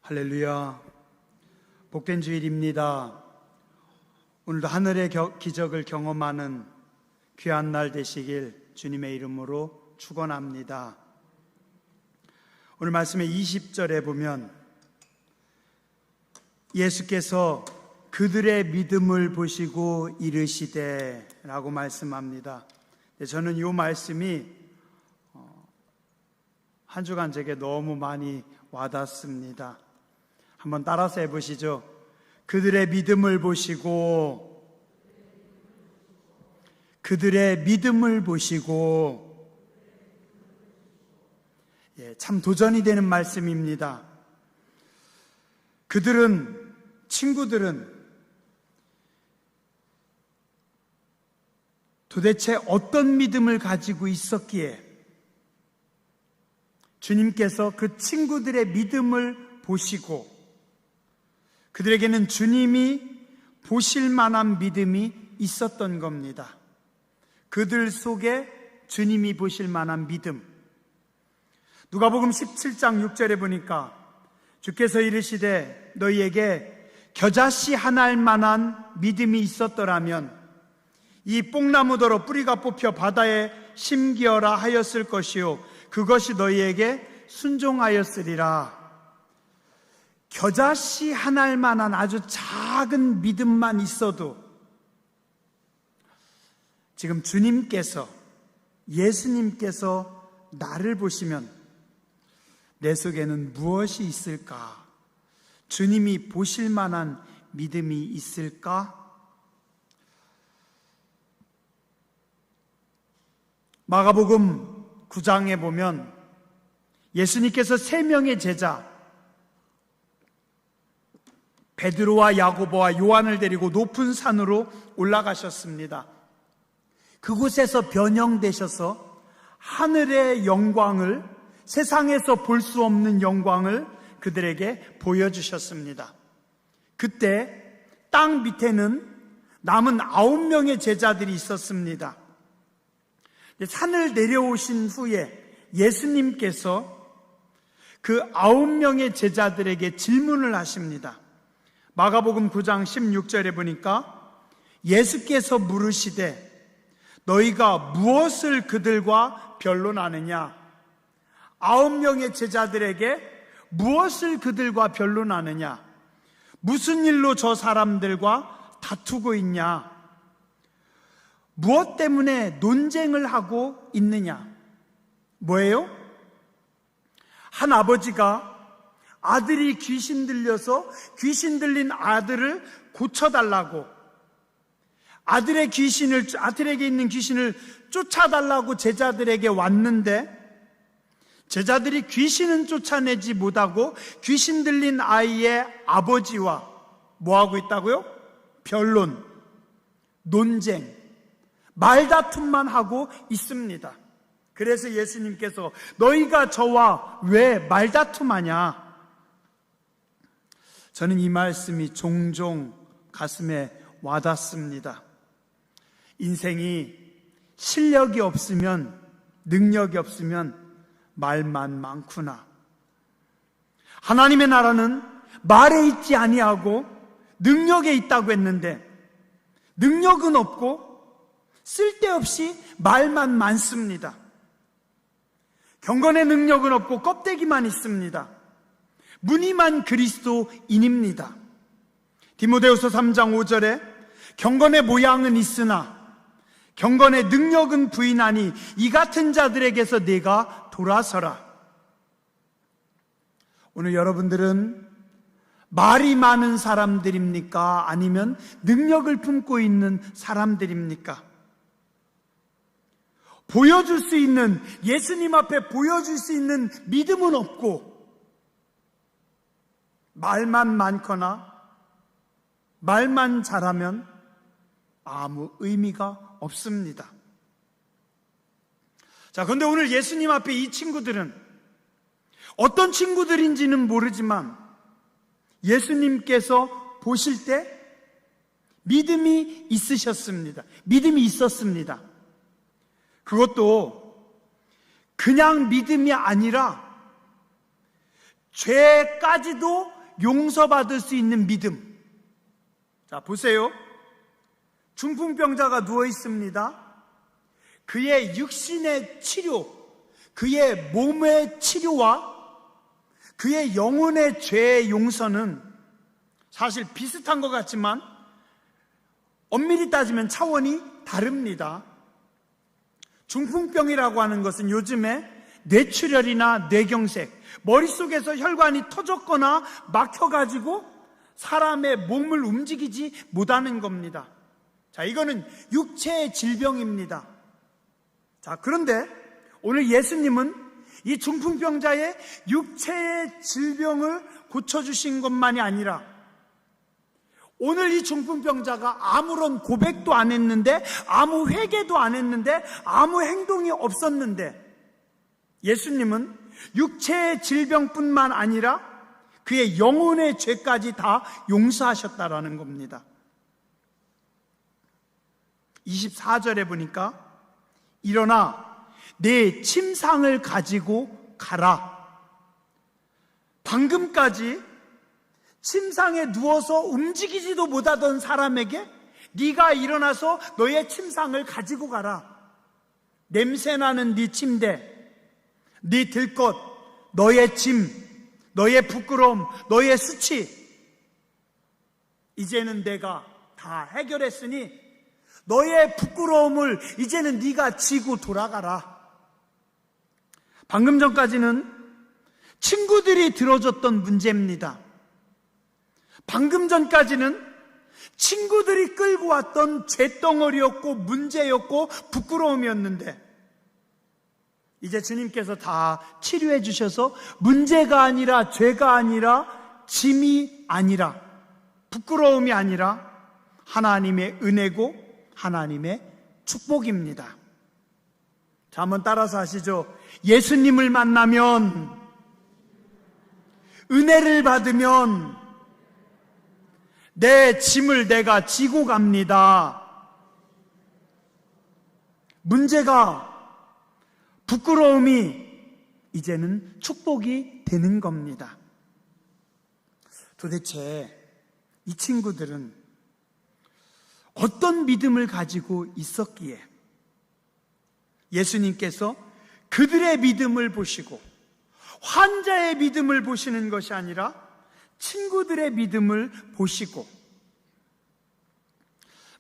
할렐루야. 복된 주일입니다. 오늘도 하늘의 기적을 경험하는 귀한 날 되시길 주님의 이름으로 축원합니다. 오늘 말씀의 20절에 보면 예수께서 그들의 믿음을 보시고 이르시되 라고 말씀합니다. 저는 이 말씀이 한 주간 제게 너무 많이 와닿습니다. 한번 따라서 해보시죠. 그들의 믿음을 보시고, 그들의 믿음을 보시고. 참 도전이 되는 말씀입니다. 친구들은 도대체 어떤 믿음을 가지고 있었기에 주님께서 그 친구들의 믿음을 보시고 그들에게는 주님이 보실 만한 믿음이 있었던 겁니다. 그들 속에 주님이 보실 만한 믿음. 누가복음 17장 6절에 보니까 주께서 이르시되 너희에게 겨자씨 한 알 만한 믿음이 있었더라면 이 뽕나무더러 뿌리가 뽑혀 바다에 심기어라 하였을 것이요 그것이 너희에게 순종하였으리라. 겨자씨 한 알 만한 아주 작은 믿음만 있어도 지금 예수님께서 나를 보시면 내 속에는 무엇이 있을까? 주님이 보실 만한 믿음이 있을까? 마가복음 9장에 보면 예수님께서 3명의 제자 베드로와 야고보와 요한을 데리고 높은 산으로 올라가셨습니다. 그곳에서 변형되셔서 하늘의 영광을, 세상에서 볼 수 없는 영광을 그들에게 보여주셨습니다. 그때 땅 밑에는 남은 9명의 제자들이 있었습니다. 산을 내려오신 후에 예수님께서 그 9명의 제자들에게 질문을 하십니다. 마가복음 9장 16절에 보니까 예수께서 물으시되 너희가 무엇을 그들과 변론하느냐? 9명의 제자들에게 무엇을 그들과 변론하느냐? 무슨 일로 저 사람들과 다투고 있냐? 무엇 때문에 논쟁을 하고 있느냐? 뭐예요? 한 아버지가 아들이 귀신 들려서 귀신 들린 아들을 고쳐달라고, 아들에게 있는 귀신을 쫓아달라고 제자들에게 왔는데 제자들이 귀신은 쫓아내지 못하고 귀신 들린 아이의 아버지와 뭐하고 있다고요? 변론, 논쟁, 말다툼만 하고 있습니다. 그래서 예수님께서 너희가 저와 왜 말다툼하냐? 저는 이 말씀이 종종 가슴에 와닿습니다. 인생이 실력이 없으면, 능력이 없으면 말만 많구나. 하나님의 나라는 말에 있지 아니하고 능력에 있다고 했는데 능력은 없고 쓸데없이 말만 많습니다. 경건의 능력은 없고 껍데기만 있습니다. 무늬만 그리스도인입니다. 디모데후서 3장 5절에 경건의 모양은 있으나 경건의 능력은 부인하니 이 같은 자들에게서 네가 돌아서라. 오늘 여러분들은 말이 많은 사람들입니까? 아니면 능력을 품고 있는 사람들입니까? 보여줄 수 있는, 예수님 앞에 보여줄 수 있는 믿음은 없고 말만 많거나 말만 잘하면 아무 의미가 없습니다. 자, 그런데 오늘 예수님 앞에 이 친구들은 어떤 친구들인지는 모르지만 예수님께서 보실 때 믿음이 있으셨습니다. 믿음이 있었습니다. 그것도 그냥 믿음이 아니라 죄까지도 용서받을 수 있는 믿음. 자, 보세요. 중풍병자가 누워 있습니다. 그의 육신의 치료, 그의 몸의 치료와 그의 영혼의 죄의 용서는 사실 비슷한 것 같지만 엄밀히 따지면 차원이 다릅니다. 중풍병이라고 하는 것은 요즘에 뇌출혈이나 뇌경색, 머릿속에서 혈관이 터졌거나 막혀가지고 사람의 몸을 움직이지 못하는 겁니다. 자, 이거는 육체의 질병입니다. 자, 그런데 오늘 예수님은 이 중풍병자의 육체의 질병을 고쳐주신 것만이 아니라 오늘 이 중풍병자가 아무런 고백도 안 했는데, 아무 회개도 안 했는데, 아무 행동이 없었는데 예수님은 육체의 질병뿐만 아니라 그의 영혼의 죄까지 다 용서하셨다라는 겁니다. 24절에 보니까 일어나 내 침상을 가지고 가라. 방금까지 침상에 누워서 움직이지도 못하던 사람에게 네가 일어나서 너의 침상을 가지고 가라. 냄새나는 네 침대, 네 들것, 너의 짐, 너의 부끄러움, 너의 수치, 이제는 내가 다 해결했으니 너의 부끄러움을 이제는 네가 지고 돌아가라. 방금 전까지는 친구들이 들어줬던 문제입니다. 방금 전까지는 친구들이 끌고 왔던 죄덩어리였고 문제였고 부끄러움이었는데 이제 주님께서 다 치료해 주셔서 문제가 아니라 죄가 아니라 짐이 아니라 부끄러움이 아니라 하나님의 은혜고 하나님의 축복입니다. 자, 한번 따라서 하시죠. 예수님을 만나면, 은혜를 받으면 내 짐을 내가 지고 갑니다. 문제가, 부끄러움이 이제는 축복이 되는 겁니다. 도대체 이 친구들은 어떤 믿음을 가지고 있었기에 예수님께서 그들의 믿음을 보시고 환자의 믿음을 보시는 것이 아니라 친구들의 믿음을 보시고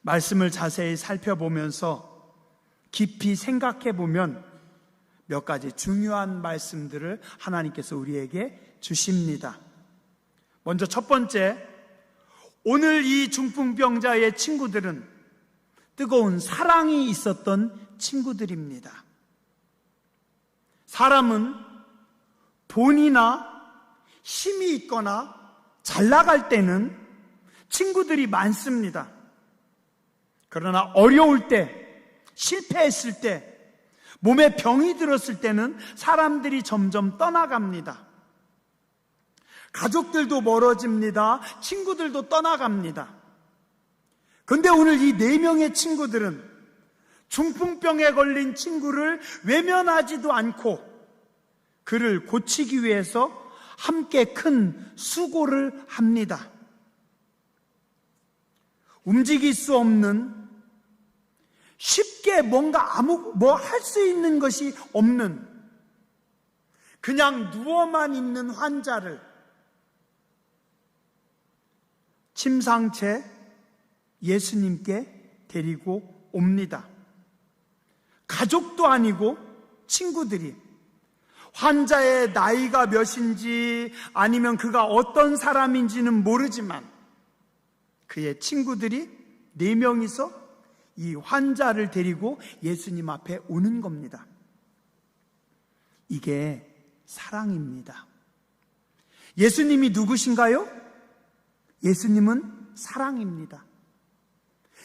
말씀을 자세히 살펴보면서 깊이 생각해 보면 몇 가지 중요한 말씀들을 하나님께서 우리에게 주십니다. 먼저 첫 번째, 오늘 이 중풍병자의 친구들은 뜨거운 사랑이 있었던 친구들입니다. 사람은 돈이나 힘이 있거나 잘 나갈 때는 친구들이 많습니다. 그러나 어려울 때, 실패했을 때, 몸에 병이 들었을 때는 사람들이 점점 떠나갑니다. 가족들도 멀어집니다. 친구들도 떠나갑니다. 그런데 오늘 이 4명의 친구들은 중풍병에 걸린 친구를 외면하지도 않고 그를 고치기 위해서 함께 큰 수고를 합니다. 움직일 수 없는, 쉽게 뭔가 할 수 있는 것이 없는, 그냥 누워만 있는 환자를 침상채 예수님께 데리고 옵니다. 가족도 아니고 친구들이, 환자의 나이가 몇인지 아니면 그가 어떤 사람인지는 모르지만 그의 친구들이 4명이서 이 환자를 데리고 예수님 앞에 오는 겁니다. 이게 사랑입니다. 예수님이 누구신가요? 예수님은 사랑입니다.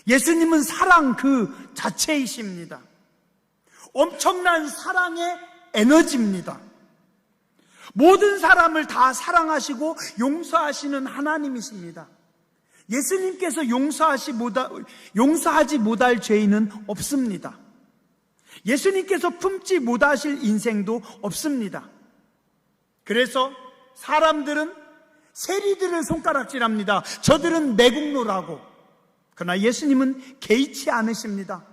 예수님은 사랑 그 자체이십니다. 엄청난 사랑의 에너지입니다. 모든 사람을 다 사랑하시고 용서하시는 하나님이십니다. 예수님께서 용서하지 못할 죄인은 없습니다. 예수님께서 품지 못하실 인생도 없습니다. 그래서 사람들은 세리들을 손가락질합니다. 저들은 매국노라고. 그러나 예수님은 개의치 않으십니다.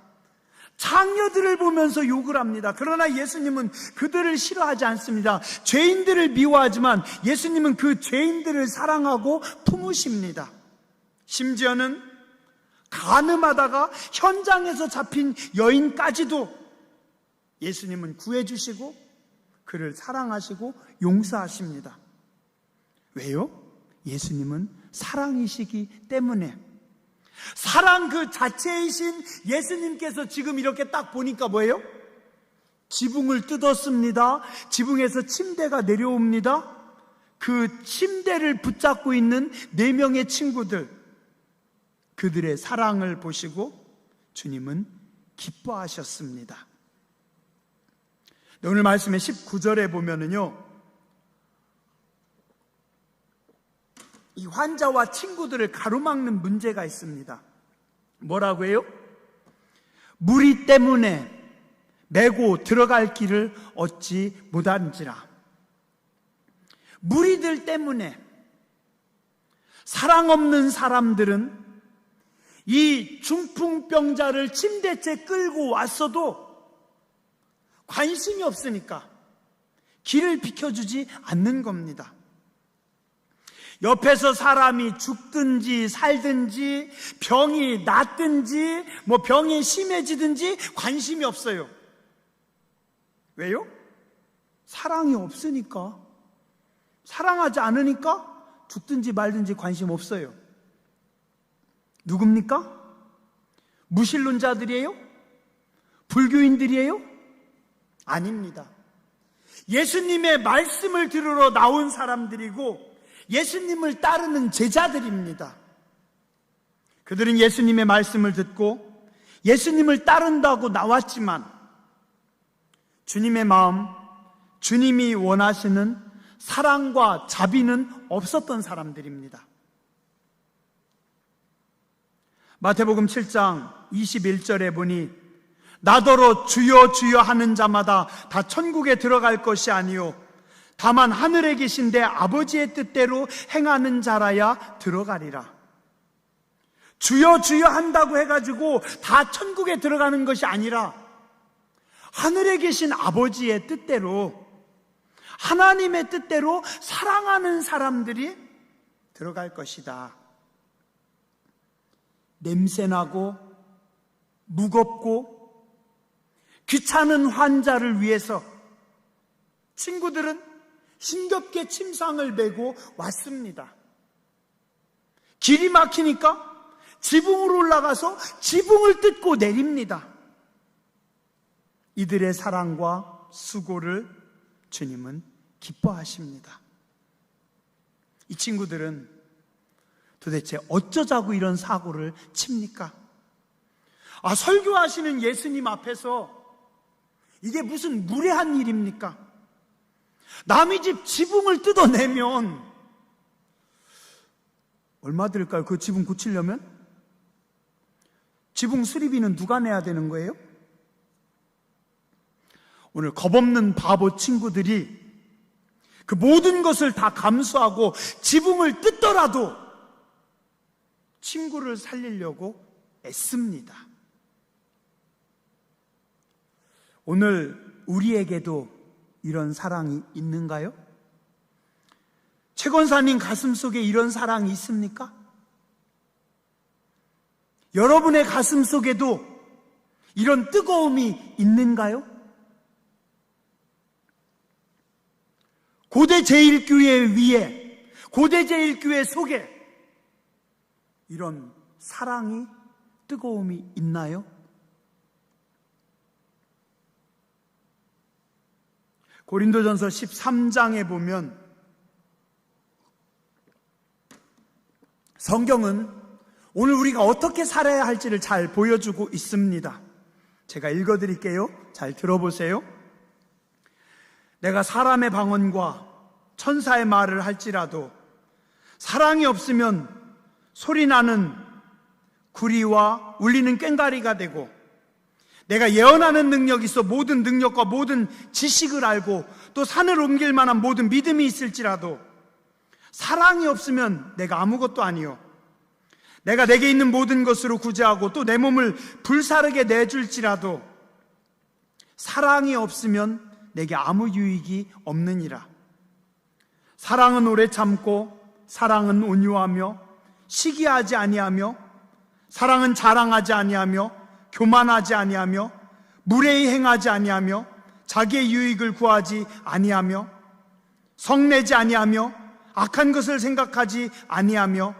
창녀들을 보면서 욕을 합니다. 그러나 예수님은 그들을 싫어하지 않습니다. 죄인들을 미워하지만 예수님은 그 죄인들을 사랑하고 품으십니다. 심지어는 간음하다가 현장에서 잡힌 여인까지도 예수님은 구해주시고 그를 사랑하시고 용서하십니다. 왜요? 예수님은 사랑이시기 때문에. 사랑 그 자체이신 예수님께서 지금 이렇게 딱 보니까 뭐예요? 지붕을 뜯었습니다. 지붕에서 침대가 내려옵니다. 그 침대를 붙잡고 있는 4명의 친구들, 그들의 사랑을 보시고 주님은 기뻐하셨습니다. 오늘 말씀의 19절에 보면은요, 이 환자와 친구들을 가로막는 문제가 있습니다. 뭐라고 해요? 무리 때문에 메고 들어갈 길을 얻지 못한지라. 무리들 때문에. 사랑 없는 사람들은 이 중풍병자를 침대째 끌고 왔어도 관심이 없으니까 길을 비켜주지 않는 겁니다. 옆에서 사람이 죽든지 살든지 병이 낫든지 병이 심해지든지 관심이 없어요. 왜요? 사랑이 없으니까. 사랑하지 않으니까 죽든지 말든지 관심 없어요. 누굽니까? 무신론자들이에요? 불교인들이에요? 아닙니다. 예수님의 말씀을 들으러 나온 사람들이고 예수님을 따르는 제자들입니다. 그들은 예수님의 말씀을 듣고 예수님을 따른다고 나왔지만 주님의 마음, 주님이 원하시는 사랑과 자비는 없었던 사람들입니다. 마태복음 7장 21절에 보니 나더러 주여 주여 하는 자마다 다 천국에 들어갈 것이 아니요 다만 하늘에 계신 내 아버지의 뜻대로 행하는 자라야 들어가리라. 주여 주여 한다고 해가지고 다 천국에 들어가는 것이 아니라 하늘에 계신 아버지의 뜻대로, 하나님의 뜻대로 사랑하는 사람들이 들어갈 것이다. 냄새나고 무겁고 귀찮은 환자를 위해서 친구들은 힘겹게 침상을 메고 왔습니다. 길이 막히니까 지붕으로 올라가서 지붕을 뜯고 내립니다. 이들의 사랑과 수고를 주님은 기뻐하십니다. 이 친구들은 도대체 어쩌자고 이런 사고를 칩니까? 설교하시는 예수님 앞에서 이게 무슨 무례한 일입니까? 남의 집 지붕을 뜯어내면 얼마 들까요? 그 지붕 고치려면? 지붕 수리비는 누가 내야 되는 거예요? 오늘 겁없는 바보 친구들이 그 모든 것을 다 감수하고 지붕을 뜯더라도 친구를 살리려고 애씁니다. 오늘 우리에게도 이런 사랑이 있는가요? 최 권사님 가슴 속에 이런 사랑이 있습니까? 여러분의 가슴 속에도 이런 뜨거움이 있는가요? 고대 제1교회 위에, 고대 제1교회 속에 이런 사랑이, 뜨거움이 있나요? 고린도전서 13장에 보면 성경은 오늘 우리가 어떻게 살아야 할지를 잘 보여주고 있습니다. 제가 읽어드릴게요. 잘 들어보세요. 내가 사람의 방언과 천사의 말을 할지라도 사랑이 없으면 소리나는 구리와 울리는 꽹과리가 되고, 내가 예언하는 능력이 있어 모든 능력과 모든 지식을 알고 또 산을 옮길 만한 모든 믿음이 있을지라도 사랑이 없으면 내가 아무것도 아니요. 내가 내게 있는 모든 것으로 구제하고 또 내 몸을 불사르게 내줄지라도 사랑이 없으면 내게 아무 유익이 없느니라. 사랑은 오래 참고 사랑은 온유하며 시기하지 아니하며 사랑은 자랑하지 아니하며 교만하지 아니하며 무례히 행하지 아니하며 자기의 유익을 구하지 아니하며 성내지 아니하며 악한 것을 생각하지 아니하며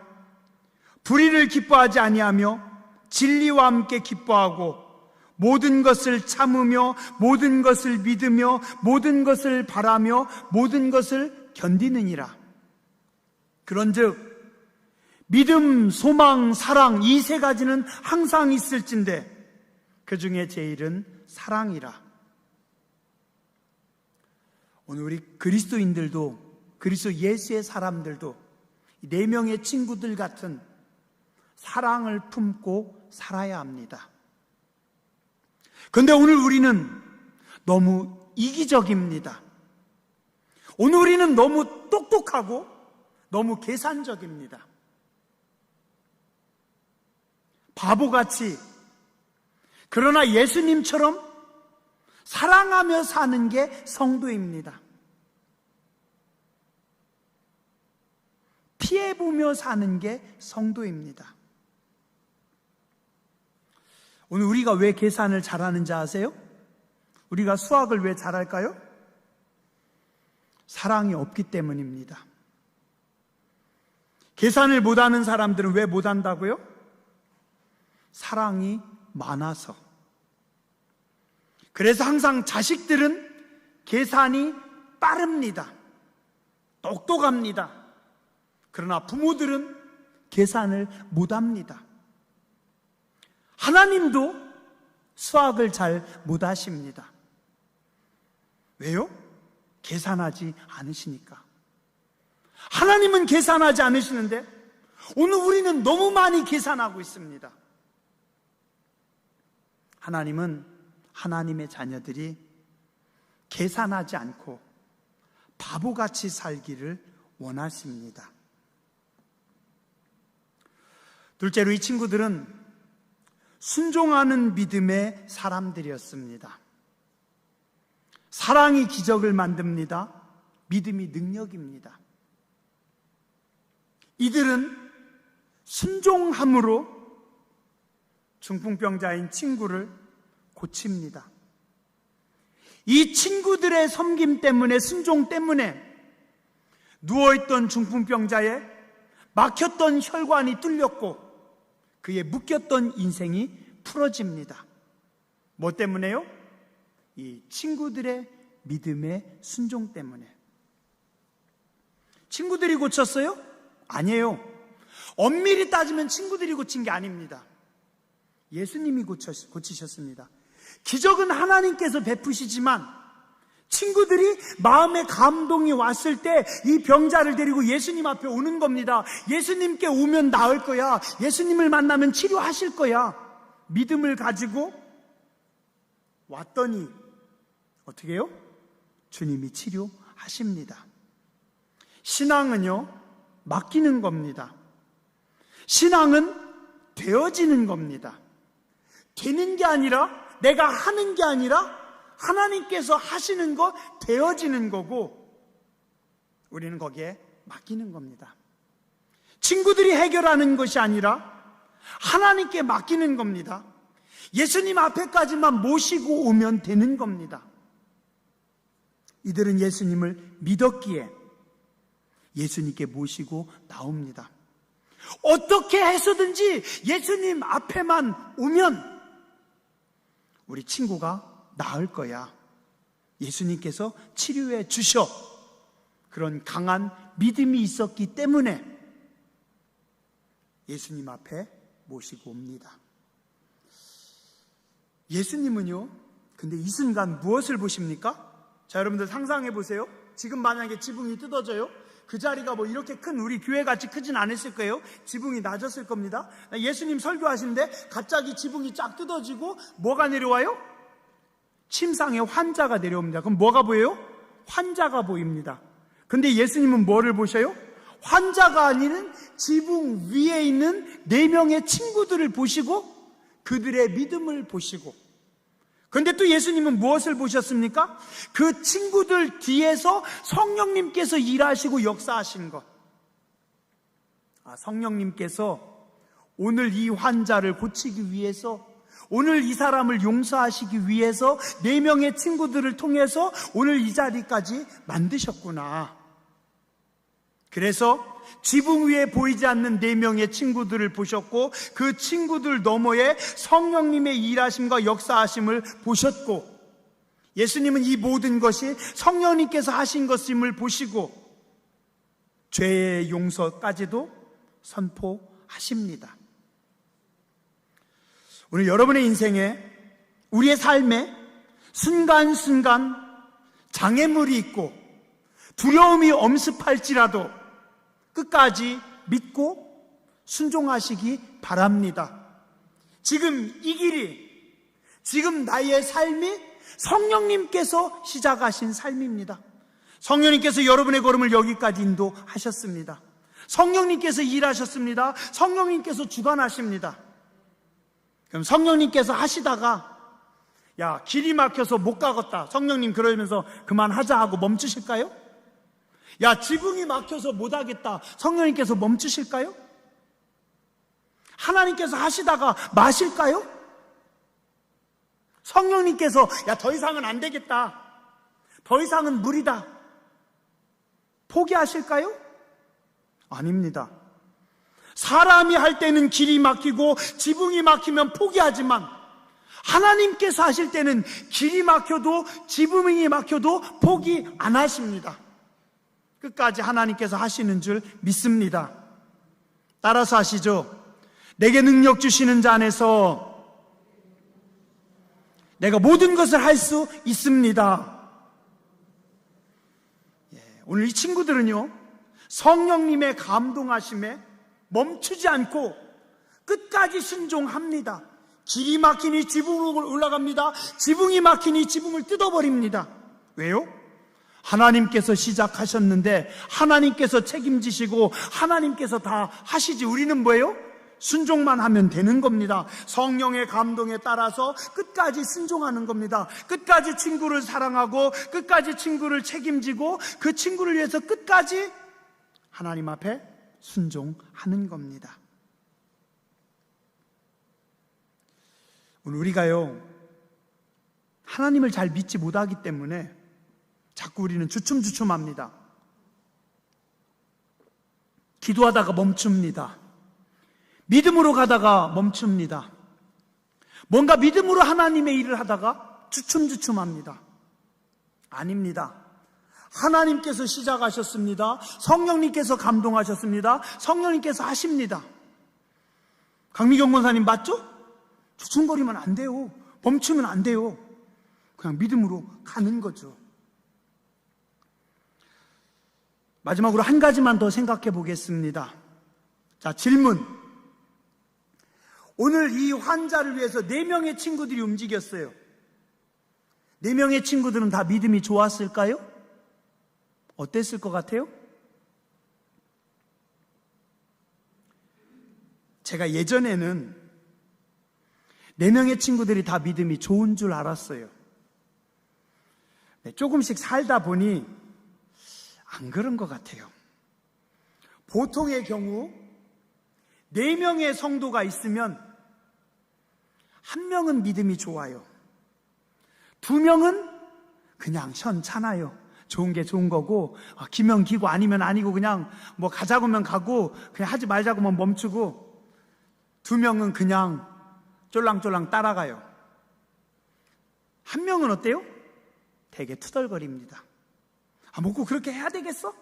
불의를 기뻐하지 아니하며 진리와 함께 기뻐하고 모든 것을 참으며 모든 것을 믿으며 모든 것을 바라며 모든 것을 견디느니라. 그런즉 믿음, 소망, 사랑 이 세 가지는 항상 있을진데 그 중에 제일은 사랑이라. 오늘 우리 그리스도인들도 그리스도 예수의 사람들도 네 명의 친구들 같은 사랑을 품고 살아야 합니다. 그런데 오늘 우리는 너무 이기적입니다. 오늘 우리는 너무 똑똑하고 너무 계산적입니다. 바보같이, 그러나 예수님처럼 사랑하며 사는 게 성도입니다. 피해보며 사는 게 성도입니다. 오늘 우리가 왜 계산을 잘하는지 아세요? 우리가 수학을 왜 잘할까요? 사랑이 없기 때문입니다. 계산을 못하는 사람들은 왜 못한다고요? 사랑이 많아서. 그래서 항상 자식들은 계산이 빠릅니다. 똑똑합니다. 그러나 부모들은 계산을 못합니다. 하나님도 수학을 잘 못하십니다. 왜요? 계산하지 않으시니까. 하나님은 계산하지 않으시는데 오늘 우리는 너무 많이 계산하고 있습니다. 하나님은 하나님의 자녀들이 계산하지 않고 바보같이 살기를 원하십니다. 둘째로 이 친구들은 순종하는 믿음의 사람들이었습니다. 사랑이 기적을 만듭니다. 믿음이 능력입니다. 이들은 순종함으로 중풍병자인 친구를 고칩니다. 이 친구들의 섬김 때문에, 순종 때문에 누워있던 중풍병자의 막혔던 혈관이 뚫렸고 그의 묶였던 인생이 풀어집니다. 뭐 때문에요? 이 친구들의 믿음의 순종 때문에. 친구들이 고쳤어요? 아니에요. 엄밀히 따지면 친구들이 고친 게 아닙니다. 예수님이 고치셨습니다. 기적은 하나님께서 베푸시지만 친구들이 마음에 감동이 왔을 때 이 병자를 데리고 예수님 앞에 오는 겁니다. 예수님께 오면 나을 거야. 예수님을 만나면 치료하실 거야. 믿음을 가지고 왔더니 어떻게 해요? 주님이 치료하십니다. 신앙은요, 맡기는 겁니다. 신앙은 되어지는 겁니다. 되는 게 아니라, 내가 하는 게 아니라 하나님께서 하시는 거 되어지는 거고 우리는 거기에 맡기는 겁니다. 친구들이 해결하는 것이 아니라 하나님께 맡기는 겁니다. 예수님 앞에까지만 모시고 오면 되는 겁니다. 이들은 예수님을 믿었기에 예수님께 모시고 나옵니다. 어떻게 해서든지 예수님 앞에만 오면 우리 친구가 나을 거야. 예수님께서 치료해 주셔. 그런 강한 믿음이 있었기 때문에 예수님 앞에 모시고 옵니다. 예수님은요, 근데 이 순간 무엇을 보십니까? 자, 여러분들 상상해 보세요. 지금 만약에 지붕이 뜯어져요? 그 자리가 뭐 이렇게 큰 우리 교회같이 크진 않았을 거예요. 지붕이 낮았을 겁니다. 예수님 설교하시는데 갑자기 지붕이 쫙 뜯어지고 뭐가 내려와요? 침상에 환자가 내려옵니다. 그럼 뭐가 보여요? 환자가 보입니다. 근데 예수님은 뭐를 보셔요? 환자가 아닌 지붕 위에 있는 4명의 친구들을 보시고 그들의 믿음을 보시고, 그런데 또 예수님은 무엇을 보셨습니까? 그 친구들 뒤에서 성령님께서 일하시고 역사하신 것. 성령님께서 오늘 이 환자를 고치기 위해서, 오늘 이 사람을 용서하시기 위해서 4명의 친구들을 통해서 오늘 이 자리까지 만드셨구나. 그래서 지붕 위에 보이지 않는 4명의 친구들을 보셨고, 그 친구들 너머에 성령님의 일하심과 역사하심을 보셨고, 예수님은 이 모든 것이 성령님께서 하신 것임을 보시고 죄의 용서까지도 선포하십니다. 오늘 여러분의 인생에, 우리의 삶에 순간순간 장애물이 있고 두려움이 엄습할지라도 끝까지 믿고 순종하시기 바랍니다. 지금 이 길이, 지금 나의 삶이 성령님께서 시작하신 삶입니다. 성령님께서 여러분의 걸음을 여기까지 인도하셨습니다. 성령님께서 일하셨습니다. 성령님께서 주관하십니다. 그럼 성령님께서 하시다가 야, 길이 막혀서 못 가겠다, 성령님 그러면서 그만하자 하고 멈추실까요? 야, 지붕이 막혀서 못 하겠다, 성령님께서 멈추실까요? 하나님께서 하시다가 마실까요? 성령님께서 야, 더 이상은 안 되겠다, 더 이상은 무리다, 포기하실까요? 아닙니다. 사람이 할 때는 길이 막히고 지붕이 막히면 포기하지만 하나님께서 하실 때는 길이 막혀도 지붕이 막혀도 포기 안 하십니다. 끝까지 하나님께서 하시는 줄 믿습니다. 따라서 하시죠. 내게 능력 주시는 자 안에서 내가 모든 것을 할 수 있습니다. 오늘 이 친구들은요, 성령님의 감동하심에 멈추지 않고 끝까지 순종합니다. 길이 막히니 지붕으로 올라갑니다. 지붕이 막히니 지붕을 뜯어버립니다. 왜요? 하나님께서 시작하셨는데 하나님께서 책임지시고 하나님께서 다 하시지, 우리는 뭐예요? 순종만 하면 되는 겁니다. 성령의 감동에 따라서 끝까지 순종하는 겁니다. 끝까지 친구를 사랑하고 끝까지 친구를 책임지고 그 친구를 위해서 끝까지 하나님 앞에 순종하는 겁니다. 오늘 우리가요, 하나님을 잘 믿지 못하기 때문에 자꾸 우리는 주춤주춤합니다. 기도하다가 멈춥니다. 믿음으로 가다가 멈춥니다. 뭔가 믿음으로 하나님의 일을 하다가 주춤주춤합니다. 아닙니다. 하나님께서 시작하셨습니다. 성령님께서 감동하셨습니다. 성령님께서 하십니다. 강미경 권사님 맞죠? 주춤거리면 안 돼요. 멈추면 안 돼요. 그냥 믿음으로 가는 거죠. 마지막으로 한 가지만 더 생각해 보겠습니다. 자, 질문. 오늘 이 환자를 위해서 4명의 친구들이 움직였어요. 4명의 친구들은 다 믿음이 좋았을까요? 어땠을 것 같아요? 제가 예전에는 4명의 친구들이 다 믿음이 좋은 줄 알았어요. 조금씩 살다 보니 안 그런 것 같아요. 보통의 경우 4명의 성도가 있으면 1명은 믿음이 좋아요. 2명은 그냥 현찮아요. 좋은 게 좋은 거고, 기면 기고 아니면 아니고, 그냥 뭐 가자고면 가고 그냥 하지 말자고면 멈추고, 2명은 그냥 쫄랑쫄랑 따라가요. 1명은 어때요? 되게 투덜거립니다. 먹고 그렇게 해야 되겠어?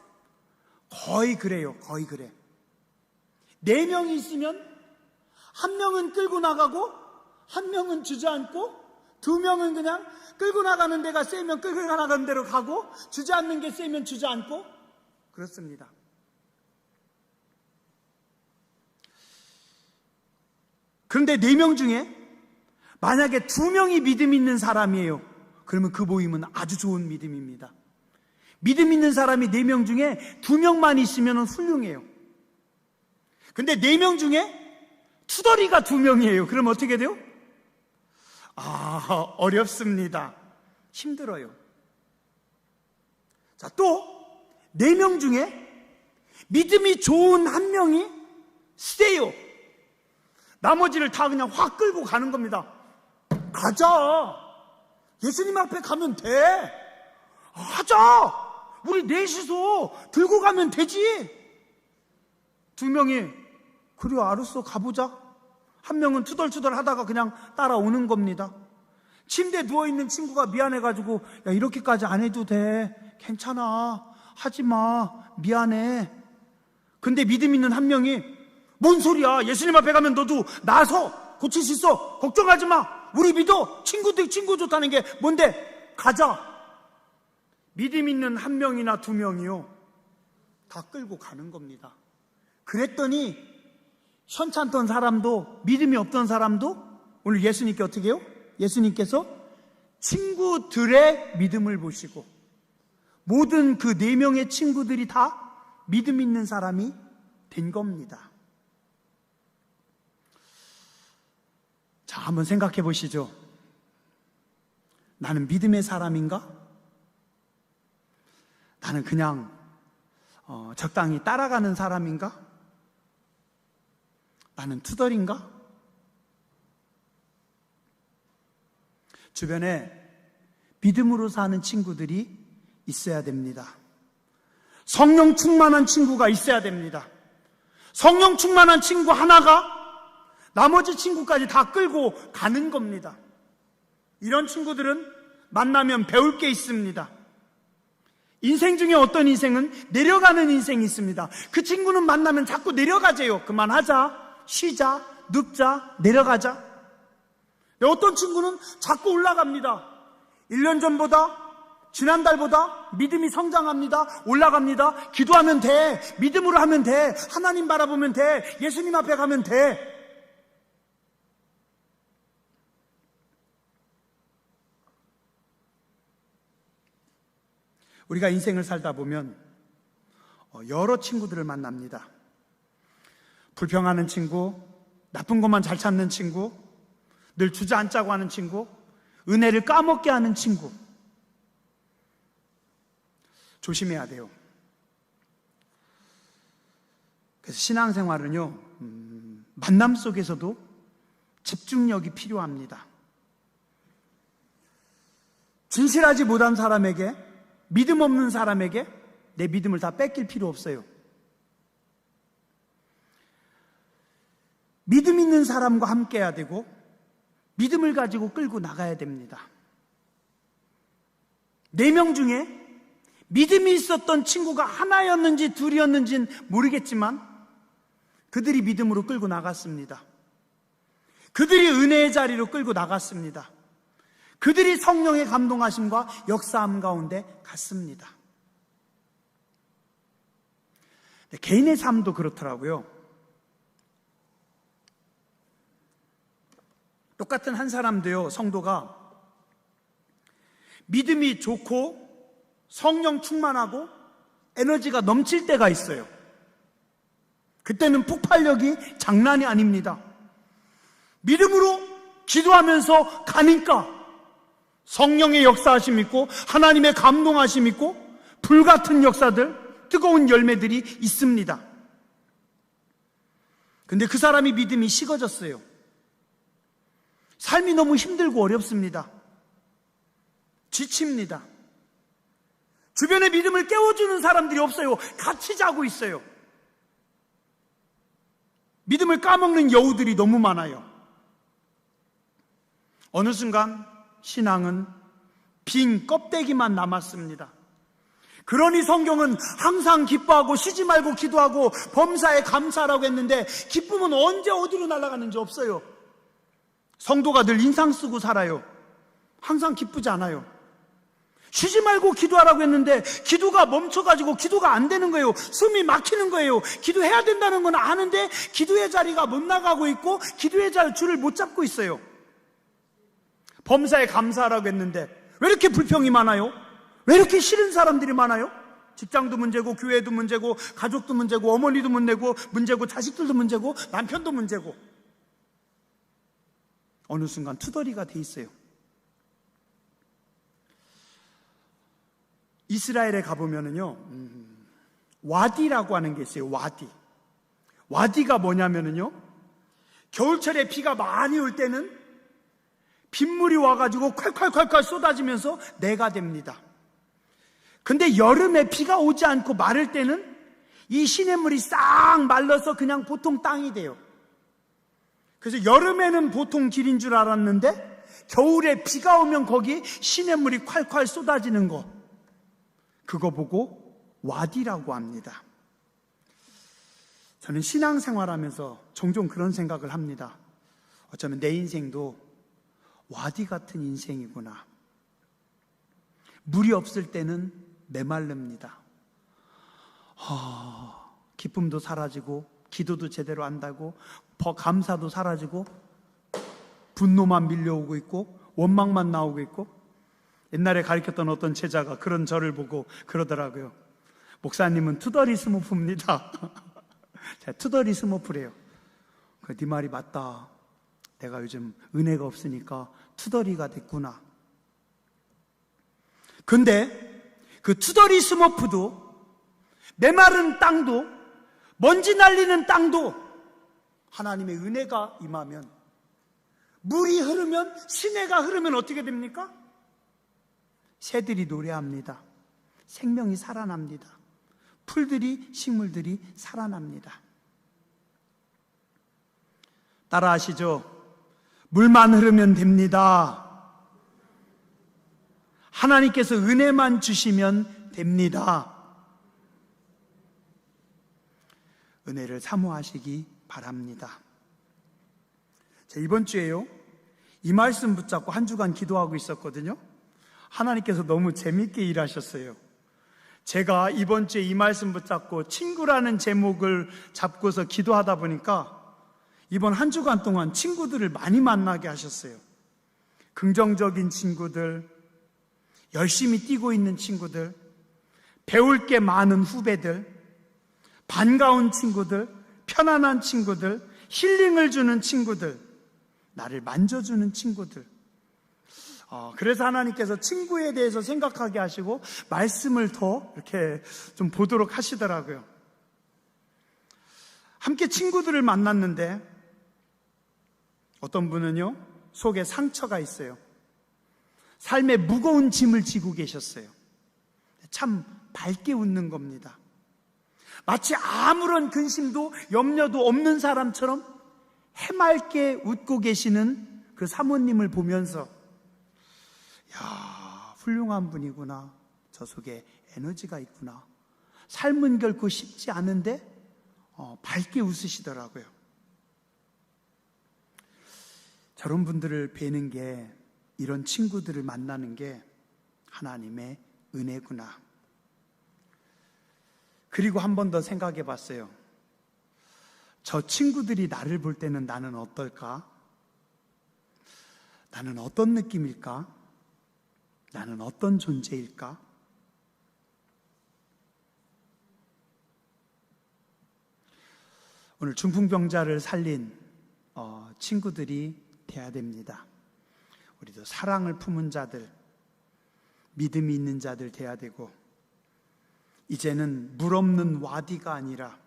거의 그래요. 거의 그래. 4명이 있으면 1명은 끌고 나가고 1명은 주저앉고 2명은 그냥 끌고 나가는 데가 세면 끌고 나가는 데로 가고 주저앉는 게 세면 주저앉고 그렇습니다. 그런데 4명 중에 만약에 2명이 믿음 있는 사람이에요. 그러면 그 모임은 아주 좋은 믿음입니다. 믿음 있는 사람이 4명 중에 2명만 있으면 훌륭해요. 근데 4명 중에 투덜이가 2명이에요. 그럼 어떻게 돼요? 어렵습니다. 힘들어요. 자, 또 4명 중에 믿음이 좋은 1명이 세요. 나머지를 다 그냥 확 끌고 가는 겁니다. 가자. 예수님 앞에 가면 돼. 하자. 우리 넷이서 들고 가면 되지. 2명이 그래 알았어 가보자. 1명은 투덜투덜 하다가 그냥 따라오는 겁니다. 침대에 누워있는 친구가 미안해가지고 야 이렇게까지 안 해도 돼. 괜찮아. 하지마. 미안해. 근데 믿음 있는 1명이 뭔 소리야. 예수님 앞에 가면 너도 나서 고칠 수 있어. 걱정하지 마. 우리 믿어. 친구 좋다는 게 뭔데? 가자. 믿음 있는 1명이나 2명이요. 다 끌고 가는 겁니다. 그랬더니 현찮던 사람도 믿음이 없던 사람도 오늘 예수님께 어떻게 해요? 예수님께서 친구들의 믿음을 보시고 모든 그 4명의 친구들이 다 믿음 있는 사람이 된 겁니다. 자, 한번 생각해 보시죠. 나는 믿음의 사람인가? 나는 그냥 적당히 따라가는 사람인가? 나는 투덜인가? 주변에 믿음으로 사는 친구들이 있어야 됩니다. 성령 충만한 친구가 있어야 됩니다. 성령 충만한 친구 하나가 나머지 친구까지 다 끌고 가는 겁니다. 이런 친구들은 만나면 배울 게 있습니다. 인생 중에 어떤 인생은 내려가는 인생이 있습니다. 그 친구는 만나면 자꾸 내려가재요. 그만하자, 쉬자, 늙자, 내려가자. 어떤 친구는 자꾸 올라갑니다. 1년 전보다 지난달보다 믿음이 성장합니다. 올라갑니다. 기도하면 돼. 믿음으로 하면 돼. 하나님 바라보면 돼. 예수님 앞에 가면 돼. 우리가 인생을 살다 보면 여러 친구들을 만납니다. 불평하는 친구, 나쁜 것만 잘 찾는 친구, 늘 주저앉자고 하는 친구, 은혜를 까먹게 하는 친구. 조심해야 돼요. 그래서 신앙생활은요, 만남 속에서도 집중력이 필요합니다. 진실하지 못한 사람에게, 믿음 없는 사람에게 내 믿음을 다 뺏길 필요 없어요. 믿음 있는 사람과 함께 해야 되고 믿음을 가지고 끌고 나가야 됩니다. 4명 중에 믿음이 있었던 친구가 하나였는지 둘이었는지는 모르겠지만 그들이 믿음으로 끌고 나갔습니다. 그들이 은혜의 자리로 끌고 나갔습니다. 그들이 성령의 감동하심과 역사함 가운데 갔습니다. 개인의 삶도 그렇더라고요. 똑같은 한 사람도요, 성도가 믿음이 좋고 성령 충만하고 에너지가 넘칠 때가 있어요. 그때는 폭발력이 장난이 아닙니다. 믿음으로 기도하면서 가니까 성령의 역사하심 있고 하나님의 감동하심 있고 불같은 역사들, 뜨거운 열매들이 있습니다. 근데 그 사람이 믿음이 식어졌어요. 삶이 너무 힘들고 어렵습니다. 지칩니다. 주변에 믿음을 깨워주는 사람들이 없어요. 같이 자고 있어요. 믿음을 까먹는 여우들이 너무 많아요. 어느 순간 신앙은 빈 껍데기만 남았습니다. 그러니 성경은 항상 기뻐하고 쉬지 말고 기도하고 범사에 감사하라고 했는데 기쁨은 언제 어디로 날아가는지 없어요. 성도가 늘 인상 쓰고 살아요. 항상 기쁘지 않아요. 쉬지 말고 기도하라고 했는데 기도가 멈춰가지고 기도가 안 되는 거예요. 숨이 막히는 거예요. 기도해야 된다는 건 아는데 기도의 자리가 못 나가고 있고 기도의 줄을 못 잡고 있어요. 범사에 감사하라고 했는데 왜 이렇게 불평이 많아요? 왜 이렇게 싫은 사람들이 많아요? 직장도 문제고, 교회도 문제고, 가족도 문제고, 어머니도 문제고, 자식들도 문제고, 남편도 문제고. 어느 순간 투덜이가 돼 있어요. 이스라엘에 가보면은요, 와디라고 하는 게 있어요. 와디가 뭐냐면은요, 겨울철에 비가 많이 올 때는 빗물이 와가지고 콸콸콸콸 쏟아지면서 내가 됩니다. 근데 여름에 비가 오지 않고 마를 때는 이 시냇물이 싹 말라서 그냥 보통 땅이 돼요. 그래서 여름에는 보통 길인 줄 알았는데 겨울에 비가 오면 거기 시냇물이 콸콸 쏟아지는 거, 그거 보고 와디라고 합니다. 저는 신앙생활하면서 종종 그런 생각을 합니다. 어쩌면 내 인생도 와디 같은 인생이구나. 물이 없을 때는 메말릅니다. 기쁨도 사라지고, 기도도 제대로 안 되고, 감사도 사라지고, 분노만 밀려오고 있고, 원망만 나오고 있고. 옛날에 가르쳤던 어떤 제자가 그런 저를 보고 그러더라고요. 목사님은 투덜이 스머프입니다. 제가 투덜이 스머프래요. 네 말이 맞다. 내가 요즘 은혜가 없으니까 투덜이가 됐구나. 근데 그 투덜이 스머프도, 메마른 땅도, 먼지 날리는 땅도 하나님의 은혜가 임하면, 물이 흐르면, 시내가 흐르면 어떻게 됩니까? 새들이 노래합니다. 생명이 살아납니다. 풀들이, 식물들이 살아납니다. 따라 하시죠. 물만 흐르면 됩니다. 하나님께서 은혜만 주시면 됩니다. 은혜를 사모하시기 바랍니다. 자, 이번 주에요, 이 말씀 붙잡고 한 주간 기도하고 있었거든요. 하나님께서 너무 재밌게 일하셨어요. 제가 이번 주에 이 말씀 붙잡고 친구라는 제목을 잡고서 기도하다 보니까 이번 한 주간 동안 친구들을 많이 만나게 하셨어요. 긍정적인 친구들, 열심히 뛰고 있는 친구들, 배울 게 많은 후배들, 반가운 친구들, 편안한 친구들, 힐링을 주는 친구들, 나를 만져주는 친구들. 그래서 하나님께서 친구에 대해서 생각하게 하시고 말씀을 더 이렇게 좀 보도록 하시더라고요. 함께 친구들을 만났는데 어떤 분은요, 속에 상처가 있어요. 삶에 무거운 짐을 지고 계셨어요. 참 밝게 웃는 겁니다. 마치 아무런 근심도 염려도 없는 사람처럼 해맑게 웃고 계시는 그 사모님을 보면서, 야, 훌륭한 분이구나. 저 속에 에너지가 있구나. 삶은 결코 쉽지 않은데 밝게 웃으시더라고요. 저런 분들을 뵈는 게, 이런 친구들을 만나는 게 하나님의 은혜구나. 그리고 한 번 더 생각해 봤어요. 저 친구들이 나를 볼 때는 나는 어떨까? 나는 어떤 느낌일까? 나는 어떤 존재일까? 오늘 중풍병자를 살린 친구들이 돼야 됩니다. 우리도 사랑을 품은 자들, 믿음이 있는 자들 돼야 되고, 이제는 물 없는 와디가 아니라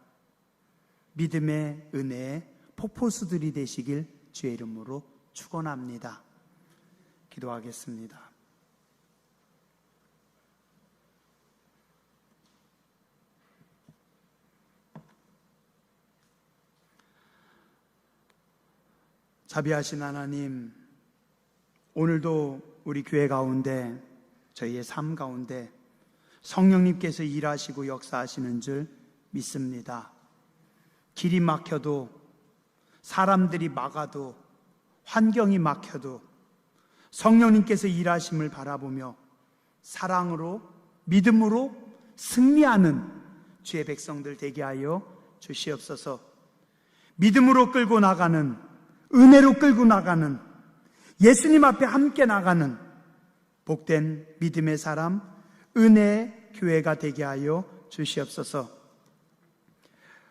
믿음의 은혜의 폭포수들이 되시길 주의 이름으로 축원합니다. 기도하겠습니다. 자비하신 하나님, 오늘도 우리 교회 가운데, 저희의 삶 가운데 성령님께서 일하시고 역사하시는 줄 믿습니다. 길이 막혀도, 사람들이 막아도, 환경이 막혀도 성령님께서 일하심을 바라보며 사랑으로, 믿음으로 승리하는 주의 백성들 되게 하여 주시옵소서. 믿음으로 끌고 나가는, 은혜로 끌고 나가는, 예수님 앞에 함께 나가는 복된 믿음의 사람, 은혜의 교회가 되게 하여 주시옵소서.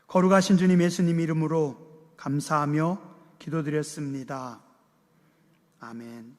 거룩하신 주님 예수님 이름으로 감사하며 기도드렸습니다. 아멘.